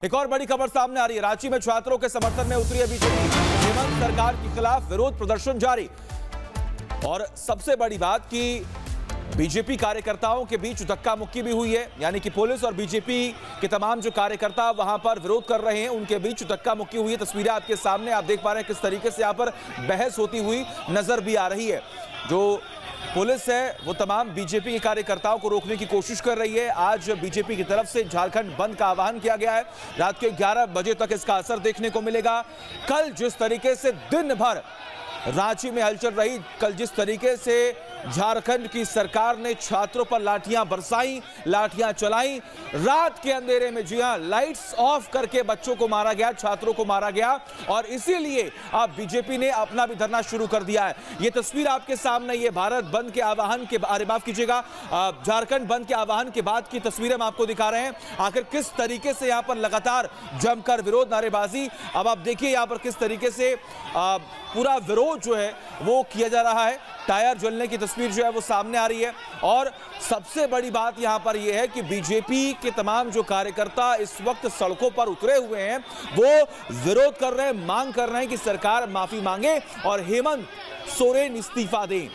एक और बड़ी खबर सामने आ रही है। रांची में छात्रों के समर्थन में उतरी है बीजेपी। हेमंत सरकार के खिलाफ विरोध प्रदर्शन जारी। और सबसे बड़ी बात कि बीजेपी कार्यकर्ताओं के बीच धक्का मुक्की भी हुई है, यानी कि पुलिस और बीजेपी के तमाम जो कार्यकर्ता वहां पर विरोध कर रहे हैं उनके बीच धक्का मुक्की हुई है। तस्वीरें आपके सामने आप देख पा रहे हैं किस तरीके से यहां पर बहस होती हुई नजर भी आ रही है। जो पुलिस है वो तमाम बीजेपी के कार्यकर्ताओं को रोकने की कोशिश कर रही है। आज बीजेपी की तरफ से झारखंड बंद का आह्वान किया गया है। रात के 11 बजे तक इसका असर देखने को मिलेगा। कल जिस तरीके से दिन भर रांची में हलचल रही, कल जिस तरीके से झारखंड की सरकार ने छात्रों पर लाठियां बरसाई, लाठियां चलाई, रात के अंधेरे में, जी हां, लाइट्स ऑफ करके बच्चों को मारा गया, छात्रों को मारा गया। और इसीलिए अब बीजेपी ने अपना भी धरना शुरू कर दिया है। ये तस्वीर आपके सामने, ये भारत बंद के आह्वान के, अरे माफ कीजिएगा, झारखंड बंद के आह्वान के बाद की तस्वीरें हम आपको दिखा रहे हैं। आखिर किस तरीके से यहां पर लगातार जमकर विरोध, नारेबाजी, अब आप देखिए यहां पर किस तरीके से पूरा विरोध जो है वो किया जा रहा है। टायर जलने की तस्वीर जो है वो सामने आ रही है। और सबसे बड़ी बात यहां पर यह है कि बीजेपी के तमाम जो कार्यकर्ता इस वक्त सड़कों पर उतरे हुए हैं वो विरोध कर रहे हैं, मांग कर रहे हैं कि सरकार माफी मांगे और हेमंत सोरेन इस्तीफा दें।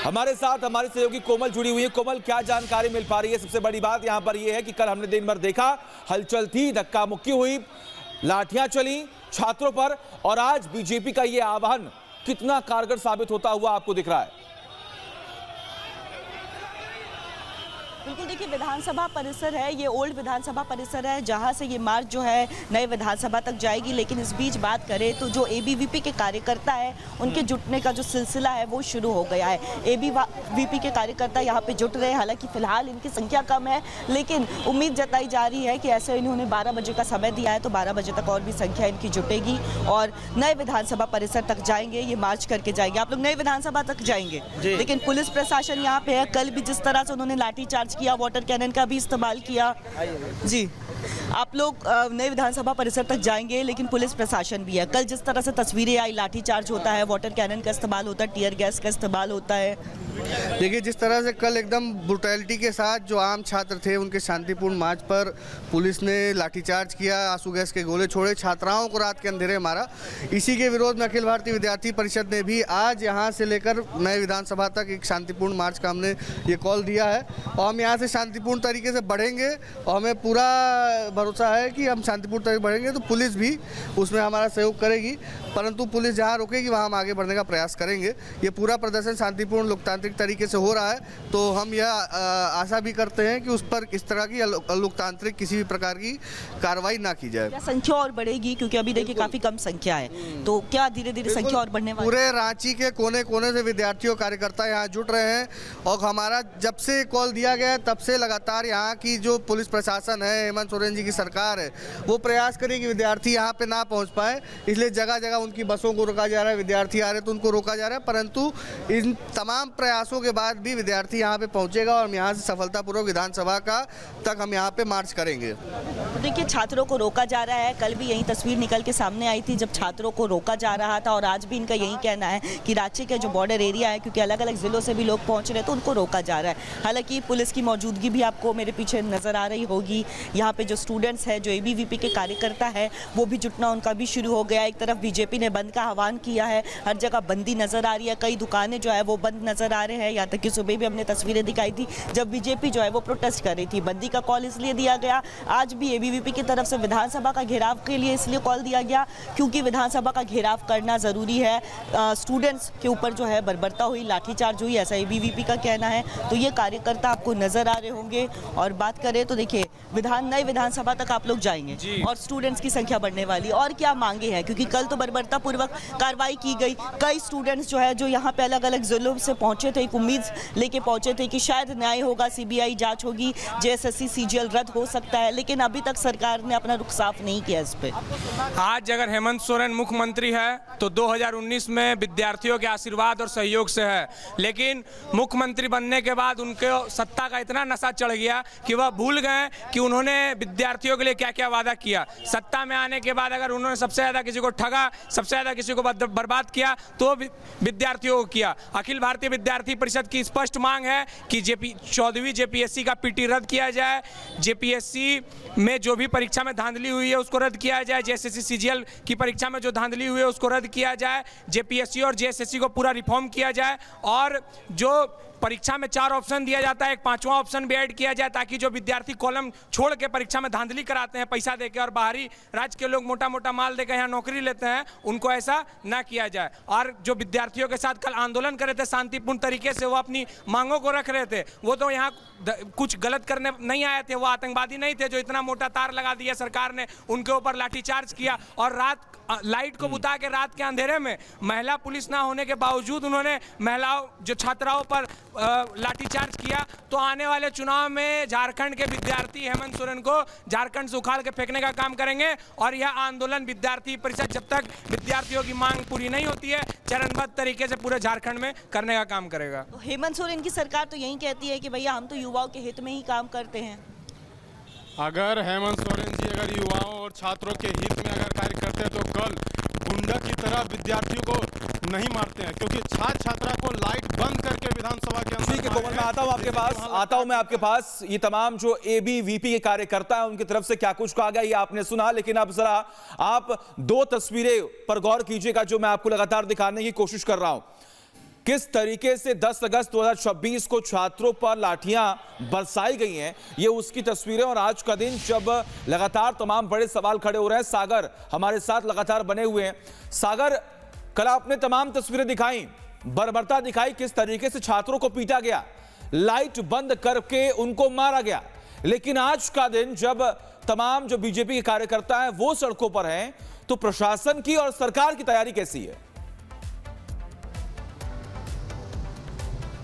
हमारे साथ हमारी सहयोगी कोमल जुड़ी हुई है। कोमल, क्या जानकारी मिल पा रही है? सबसे बड़ी बात यहां पर यह है कि कल हमने दिन भर देखा, हलचल थी, धक्का मुक्की हुई, लाठियां चली छात्रों पर, और आज बीजेपी का यह आह्वान कितना कारगर साबित होता हुआ आपको दिख रहा है? बिल्कुल, देखिए विधानसभा परिसर है, ये ओल्ड विधानसभा परिसर है जहां से ये मार्च जो है नए विधानसभा तक जाएगी। लेकिन इस बीच बात करें तो जो एबीवीपी के कार्यकर्ता है उनके जुटने का जो सिलसिला है वो शुरू हो गया है। एबीवीपी के कार्यकर्ता यहाँ पे जुट रहे हैं। हालांकि फिलहाल इनकी संख्या कम है, लेकिन उम्मीद जताई जा रही है कि ऐसे इन्होंने 12 बजे का समय दिया है तो 12 बजे तक और भी संख्या इनकी जुटेगी और नए विधानसभा परिसर तक जाएंगे, ये मार्च करके जाएंगे। आप लोग नए विधानसभा तक जाएंगे, लेकिन पुलिस प्रशासन यहाँ पे है। कल भी जिस तरह से उन्होंने लाठीचार्ज किया, वाटर कैनन का भी इस्तेमाल किया। जी, आप लोग नए विधानसभा परिसर तक जाएंगे, लेकिन पुलिस प्रशासन भी है। कल जिस तरह से तस्वीरें आई, लाठीचार्ज होता है, वाटर कैनन का इस्तेमाल होता है, टियर गैस का इस्तेमाल होता है। देखिए, जिस तरह से कल एकदम ब्रुटैलिटी के साथ जो आम छात्र थे उनके शांतिपूर्ण मार्च पर पुलिस ने लाठीचार्ज किया, आंसू गैस के गोले छोड़े, छात्राओं को रात के अंधेरे मारा। इसी के विरोध में अखिल भारतीय विद्यार्थी परिषद ने भी आज यहां से लेकर नए विधानसभा तक एक शांतिपूर्ण मार्च का हमने ये कॉल दिया है। और हम यहाँ से शांतिपूर्ण तरीके से बढ़ेंगे और हमें पूरा भरोसा है कि हम शांतिपूर्ण तरीके से बढ़ेंगे तो पुलिस भी उसमें हमारा सहयोग करेगी। परंतु पुलिस जहाँ रोकेगी वहाँ हम आगे बढ़ने का प्रयास करेंगे। ये पूरा प्रदर्शन शांतिपूर्ण लोकतांत्रिक तरीके से हो रहा है, तो हम यह आशा भी करते हैं कि उस पर इस तरह की लोकतांत्रिक किसी भी प्रकार की कार्रवाई ना की जाए। क्या संख्या और बढ़ेगी? क्योंकि अभी देखिए काफी कम संख्या है, तो क्या धीरे धीरे संख्या और बढ़ने वाली? पूरे रांची के कोने कोने से विद्यार्थियों कार्यकर्ता यहाँ जुट रहे हैं और हमारा जब से कॉल दिया गया तब से लगातार यहाँ की जो पुलिस प्रशासन है, हेमंत सोरेन जी की सरकार है, वो प्रयास करे कि विद्यार्थी यहाँ पे ना पहुँच पाए। इसलिए जगह जगह उनकी बसों को रोका जा रहा है, विद्यार्थी आ रहे हैं तो उनको रोका जा रहा है। परंतु इन तमाम प्रयासों के बाद भी विद्यार्थी यहाँ पे पहुँचेगा और हम यहाँ से सफलतापूर्वक विधानसभा का तक हम यहाँ पे मार्च करेंगे। देखिए, छात्रों को रोका जा रहा है। कल भी यही तस्वीर निकल के सामने आई थी जब छात्रों को रोका जा रहा था, और आज भी इनका यही कहना है कि रांची के जो बॉर्डर एरिया है, क्योंकि अलग अलग जिलों से भी लोग पहुँच रहे हैं, तो उनको रोका जा रहा है। हालांकि पुलिस की मौजूदगी भी आपको मेरे पीछे नजर आ रही होगी। यहाँ पे जो स्टूडेंट्स हैं, जो एबीवीपी के कार्यकर्ता है, वो भी जुटना उनका भी शुरू हो गया। एक तरफ बीजेपी ने बंद का आह्वान किया है, हर जगह बंदी नजर आ रही है, कई दुकानें जो है वो बंद नजर आ रहे हैं। यहाँ तक कि सुबह भी हमने तस्वीरें दिखाई थी जब बीजेपी जो है वो प्रोटेस्ट कर रही थी। बंदी का कॉल इसलिए दिया गया, आज भी एबीवीपी की तरफ से विधानसभा का घेराव के लिए इसलिए कॉल दिया गया क्योंकि विधानसभा का घेराव करना जरूरी है। स्टूडेंट्स के ऊपर जो है बर्बरता हुई, लाठीचार्ज हुई, ऐसा एबीवीपी का कहना है। तो ये कार्यकर्ता आपको नजर आ रहे होंगे। और बात करें तो देखिए, नए विधानसभा तक आप लोग जाएंगे और स्टूडेंट्स की संख्या बढ़ने वाली। और क्या मांगे हैं? क्योंकि कल तो बर्बरता पूर्वक कार्रवाई की गई। कई स्टूडेंट्स जो है जो यहाँ पे अलग अलग जिलों से पहुंचे थे, एक उम्मीद लेके पहुंचे थे कि शायद न्याय होगा, सीबीआई जांच होगी, जेएसएससी सीजीएल रद्द हो सकता है, लेकिन अभी तक सरकार ने अपना रुख साफ नहीं किया इस पे। आज अगर हेमंत सोरेन मुख्यमंत्री है तो 2019 में विद्यार्थियों के आशीर्वाद और सहयोग से है, लेकिन मुख्यमंत्री बनने के बाद उनके सत्ता का इतना नशा चढ़ गया कि वह भूल गए कि उन्होंने विद्यार्थियों के लिए क्या क्या वादा किया। सत्ता में आने के बाद अगर उन्होंने सबसे ज़्यादा किसी को ठगा, सबसे ज़्यादा किसी को बर्बाद किया तो विद्यार्थियों को किया। अखिल भारतीय विद्यार्थी परिषद की स्पष्ट मांग है कि 14वीं जेपीएससी का पीटी रद्द किया जाए, जेपीएससी में जो भी परीक्षा में धांधली हुई है उसको रद्द किया जाए, जेएसएससी सीजीएल की परीक्षा में जो धांधली हुई है उसको रद्द किया जाए, जेपीएससी और जेएसएससी को पूरा रिफॉर्म किया जाए और जो परीक्षा में 4 ऑप्शन दिया जाता है, एक 5वां ऑप्शन भी ऐड किया जाए ताकि जो विद्यार्थी कॉलम छोड़ के परीक्षा में धांधली कराते हैं पैसा देके और बाहरी राज्य के लोग मोटा मोटा माल देकर यहाँ नौकरी लेते हैं, उनको ऐसा ना किया जाए। और जो विद्यार्थियों के साथ कल आंदोलन कर रहे थे शांतिपूर्ण तरीके से, वो अपनी मांगों को रख रहे थे, वो तो यहाँ कुछ गलत करने नहीं आए थे, वो आतंकवादी नहीं थे जो इतना मोटा तार लगा दिया सरकार ने, उनके ऊपर लाठीचार्ज किया और रात लाइट को बुता के रात के अंधेरे में महिला पुलिस ना होने के बावजूद उन्होंने महिलाओं जो छात्राओं पर लाठीचार्ज किया। तो आने वाले चुनाव में झारखंड के विद्यार्थी हेमंत सोरेन को झारखंड से उखाड़ के फेंकने का काम करेंगे और यह आंदोलन विद्यार्थी परिषद जब तक विद्यार्थियों की मांग पूरी नहीं होती है चरणबद्ध तरीके से पूरे झारखंड में करने का काम करेगा। तो हेमंत सोरेन की सरकार तो यही कहती है कि भैया हम तो युवाओं के हित में ही काम करते हैं। अगर हेमंत सोरेन जी अगर युवाओं और छात्रों के हित में अगर कार्य करते हैं तो कल गुंडा की तरह विद्यार्थियों को नहीं मारते हैं, क्योंकि छात्र छात्रा को लाइट बंद करके विधानसभा के अंदर। ठीक है कोमल, मैं आता हूं आपके पास ये तमाम जो एबीवीपी के कार्यकर्ता हैं उनकी तरफ से क्या कुछ कहा गया ये आपने सुना, लेकिन अब जरा आप 2 तस्वीरें पर गौर कीजिएगा जो मैं आपको लगातार दिखाने की कोशिश कर रहा हूं। किस तरीके से 10 अगस्त 2026 को छात्रों पर लाठियां बरसाई गई हैं, ये उसकी तस्वीरें और आज का दिन जब लगातार तमाम बड़े सवाल खड़े हो रहे हैं। सागर हमारे साथ लगातार बने हुए हैं। सागर, कल आपने तमाम तस्वीरें दिखाई, बर्बरता दिखाई, किस तरीके से छात्रों को पीटा गया, लाइट बंद करके उनको मारा गया, लेकिन आज का दिन जब तमाम जो बीजेपी के कार्यकर्ता हैं वो सड़कों पर हैं, तो प्रशासन की और सरकार की तैयारी कैसी है?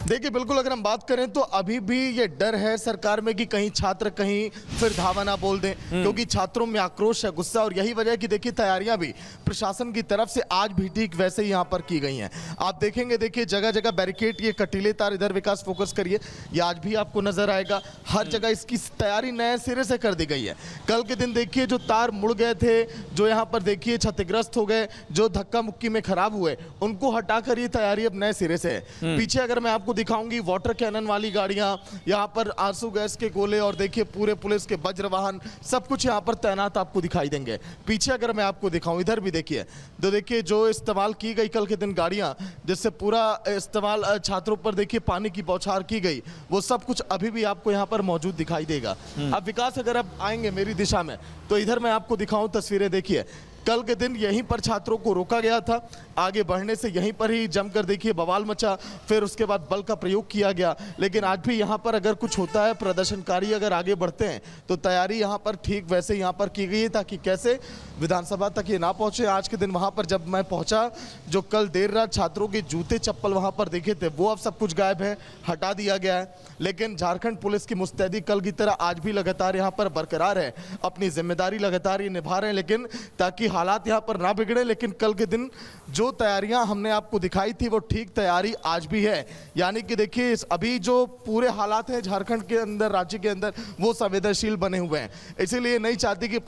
देखिए बिल्कुल, अगर हम बात करें तो अभी भी ये डर है सरकार में कि कहीं छात्र कहीं फिर धावा ना बोल दें, क्योंकि छात्रों में आक्रोश है, गुस्सा, और यही वजह है कि देखिए तैयारियां भी प्रशासन की तरफ से आज भी ठीक वैसे ही यहां पर की गई हैं। आप देखेंगे, देखिए जगह जगह बैरिकेड, ये कटीले तार, इधर विकास फोकस करिए, ये आज भी आपको नजर आएगा। हर जगह इसकी तैयारी नए सिरे से कर दी गई है। कल के दिन देखिए जो तार मुड़ गए थे, जो यहाँ पर देखिए क्षतिग्रस्त हो गए, जो धक्का मुक्की में खराब हुए, उनको हटाकर ये तैयारी अब नए सिरे से है। पीछे अगर मैं आपको दिखाऊंगी वाटर कैनन वाली गाड़ियां, यहाँ पर आंसू गैस के गोले और देखिए पूरे पुलिस के वज्र वाहन, सब कुछ यहाँ पर तैनात आपको दिखाई देंगे। पीछे अगर मैं आपको दिखाऊं, इधर भी देखिए, तो देखिए जो इस्तेमाल की गई कल के दिन गाड़ियां, जिससे पूरा इस्तेमाल छात्रों पर देखिए पानी की बौछार की गई, वो सब कुछ अभी भी आपको यहाँ पर मौजूद दिखाई देगा। अब विकास अगर आप आएंगे मेरी दिशा में, तो इधर मैं आपको दिखाऊं तस्वीरें, देखिए कल के दिन यहीं पर छात्रों को रोका गया था, आगे बढ़ने से यहीं पर ही जमकर देखिए बवाल मचा, फिर उसके बाद बल का प्रयोग किया गया। लेकिन आज भी यहाँ पर अगर कुछ होता है, प्रदर्शनकारी अगर आगे बढ़ते हैं, तो तैयारी यहाँ पर ठीक वैसे यहाँ पर की गई है ताकि कैसे विधानसभा तक ये ना पहुँचे। आज के दिन वहाँ पर जब मैं पहुँचा, जो कल देर रात छात्रों के जूते चप्पल वहाँ पर देखे थे, वो अब सब कुछ गायब है, हटा दिया गया है। लेकिन झारखंड पुलिस की मुस्तैदी कल की तरह आज भी लगातार यहाँ पर बरकरार है, अपनी जिम्मेदारी लगातार ये निभा रहे हैं, लेकिन ताकि हालात यहाँ पर ना बिगड़े। लेकिन कल के दिन जो तैयारियां हमने आपको दिखाई थी वो ठीक तैयारी आज भी है, यानी कि देखिए अभी जो पूरे हालात हैं झारखंड के अंदर, राज्य के अंदर, वो संवेदनशील बने हुए हैं, इसीलिए नहीं चाहती कि।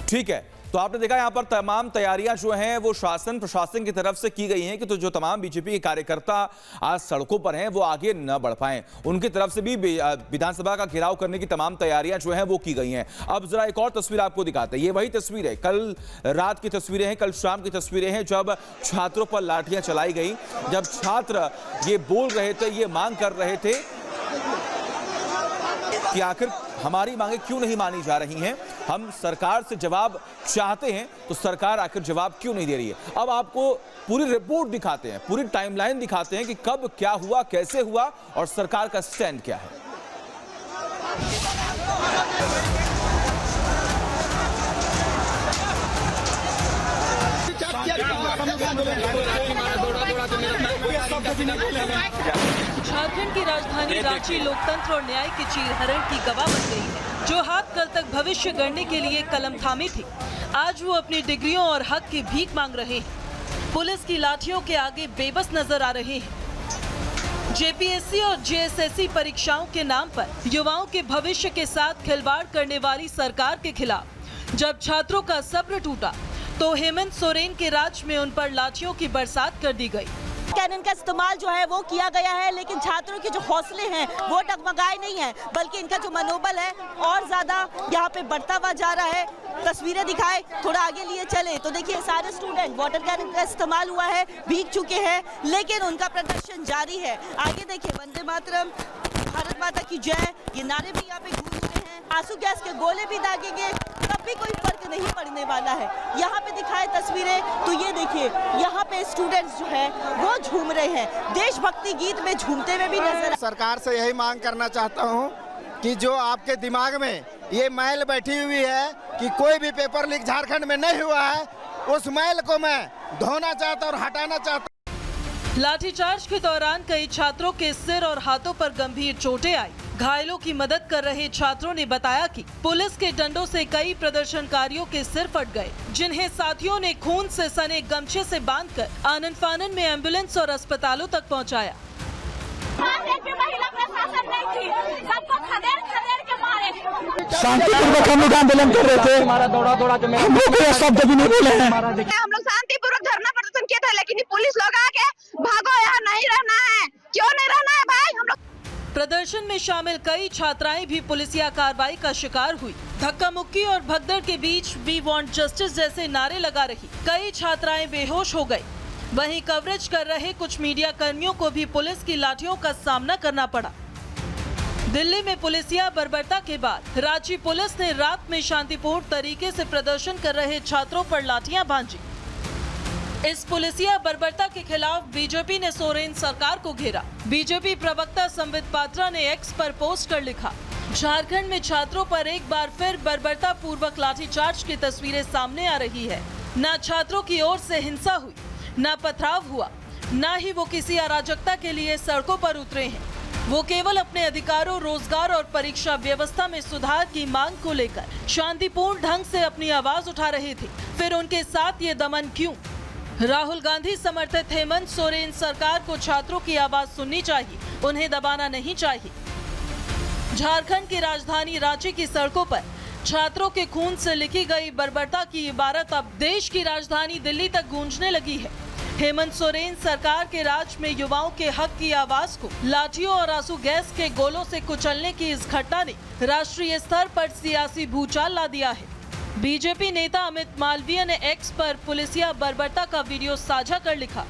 ठीक है, तो आपने देखा यहां पर तमाम तैयारियां जो हैं वो शासन प्रशासन की तरफ से की गई हैं कि तो जो तमाम बीजेपी के कार्यकर्ता आज सड़कों पर हैं वो आगे न बढ़ पाएं, उनकी तरफ से भी विधानसभा का घेराव करने की तमाम तैयारियां जो हैं वो की गई हैं। अब जरा एक और तस्वीर आपको दिखाते हैं, ये वही तस्वीर है, कल रात की तस्वीरें हैं, कल शाम की तस्वीरें हैं, जब छात्रों पर लाठियां चलाई गई, जब छात्र ये बोल रहे थे, ये मांग कर रहे थे कि आखिर हमारी मांगे क्यों नहीं मानी जा रही हैं, हम सरकार से जवाब चाहते हैं, तो सरकार आखिर जवाब क्यों नहीं दे रही है। अब आपको पूरी रिपोर्ट दिखाते हैं, पूरी टाइमलाइन दिखाते हैं कि कब क्या हुआ, कैसे हुआ और सरकार का स्टैंड क्या है। झारखंड की राजधानी रांची लोकतंत्र और न्याय की चीरहरण की गवाह बन गई है। जो हाथ कल तक भविष्य गढ़ने के लिए कलम थामे थे, आज वो अपनी डिग्रियों और हक की भीख मांग रहे हैं। पुलिस की लाठियों के आगे बेबस नजर आ रहे हैं। जेपीएससी और जेएसएससी परीक्षाओं के नाम पर युवाओं के भविष्य के साथ खिलवाड़ करने वाली सरकार के खिलाफ जब छात्रों का सब्र टूटा तो हेमंत सोरेन के राज में उन पर लाठियों की बरसात कर दी गई। कैनन का इस्तेमाल जो है वो किया गया है, लेकिन छात्रों के जो हौसले हैं वो डगमगाए नहीं हैं, बल्कि इनका जो मनोबल है और ज्यादा यहाँ पे बढ़ता हुआ जा रहा है। तस्वीरें दिखाए, थोड़ा आगे लिए चले तो देखिए सारे स्टूडेंट वाटर कैनन का इस्तेमाल हुआ है, भीग चुके हैं, लेकिन उनका प्रदर्शन जारी है। आगे देखिए वंदे मातरम, भारत माता की जय, ये नारे भी यहाँ पे गूंज रहे हैं। आंसू गैस के गोले भी दागेंगे, तब भी कोई फर्क नहीं पड़ने वाला है। यहाँ पे दिखाए तस्वीरें तो ये देखिए यहाँ पे स्टूडेंट्स जो है वो झूम रहे हैं, देशभक्ति गीत में झूमते हुए भी नजर। सरकार से यही मांग करना चाहता हूँ कि जो आपके दिमाग में ये मैल बैठी हुई है कि कोई भी पेपर लीक झारखंड में नहीं हुआ है, उस मैल को मैं धोना चाहता और हटाना चाहता। लाठीचार्ज के दौरान कई छात्रों के सिर और हाथों पर गंभीर चोटें आई। घायलों की मदद कर रहे छात्रों ने बताया कि पुलिस के डंडों से कई प्रदर्शनकारियों के सिर फट गए, जिन्हें साथियों ने खून से सने गमछे से बांधकर आनन फानन में एम्बुलेंस और अस्पतालों तक पहुंचाया। शांतिपूर्वक हम लोग आंदोलन कर रहे थे, हम लोग ये शब्द भी नहीं बोले हैं। हम लोग शांतिपूर्वक धरना प्रदर्शन किए थे, लेकिन पुलिस लोग आके भागो, यहाँ नहीं रहना है। क्यों नहीं रहना है भाई? हम लोग प्रदर्शन में शामिल कई छात्राएं भी पुलिसिया कार्रवाई का शिकार हुई। धक्का मुक्की और भगदड़ के बीच वी वांट जस्टिस जैसे नारे लगा रही कई छात्राएं बेहोश हो गई। वहीं कवरेज कर रहे कुछ मीडिया कर्मियों को भी पुलिस की लाठियों का सामना करना पड़ा। दिल्ली में पुलिसिया बर्बरता के बाद रांची पुलिस ने रात में शांतिपूर्ण तरीके से प्रदर्शन कर रहे छात्रों पर लाठियां भांजी। इस पुलिसिया बर्बरता के खिलाफ बीजेपी ने सोरेन सरकार को घेरा। बीजेपी प्रवक्ता संबित पात्रा ने एक्स पर पोस्ट कर लिखा, झारखंड में छात्रों पर एक बार फिर बर्बरता पूर्वक लाठीचार्ज की तस्वीरें सामने आ रही है। न छात्रों की ओर से हिंसा हुई, न पथराव हुआ, न ही वो किसी अराजकता के लिए सड़कों पर उतरे हैं। वो केवल अपने अधिकारों, रोजगार और परीक्षा व्यवस्था में सुधार की मांग को लेकर शांतिपूर्ण ढंग से अपनी आवाज उठा रहे थे। फिर उनके साथ ये दमन क्यों? राहुल गांधी समर्थित हेमंत सोरेन सरकार को छात्रों की आवाज सुननी चाहिए, उन्हें दबाना नहीं चाहिए। झारखंड की राजधानी रांची की सड़कों पर छात्रों के खून से लिखी गई बर्बरता की इबारत अब देश की राजधानी दिल्ली तक गूंजने लगी है। हेमंत सोरेन सरकार के राज में युवाओं के हक की आवाज को लाठियों और आंसू गैस के गोलों से कुचलने की इस घटना ने राष्ट्रीय स्तर पर सियासी भूचाल ला दिया है। बीजेपी नेता अमित मालवीय ने एक्स पर पुलिसिया बर्बरता का वीडियो साझा कर लिखा,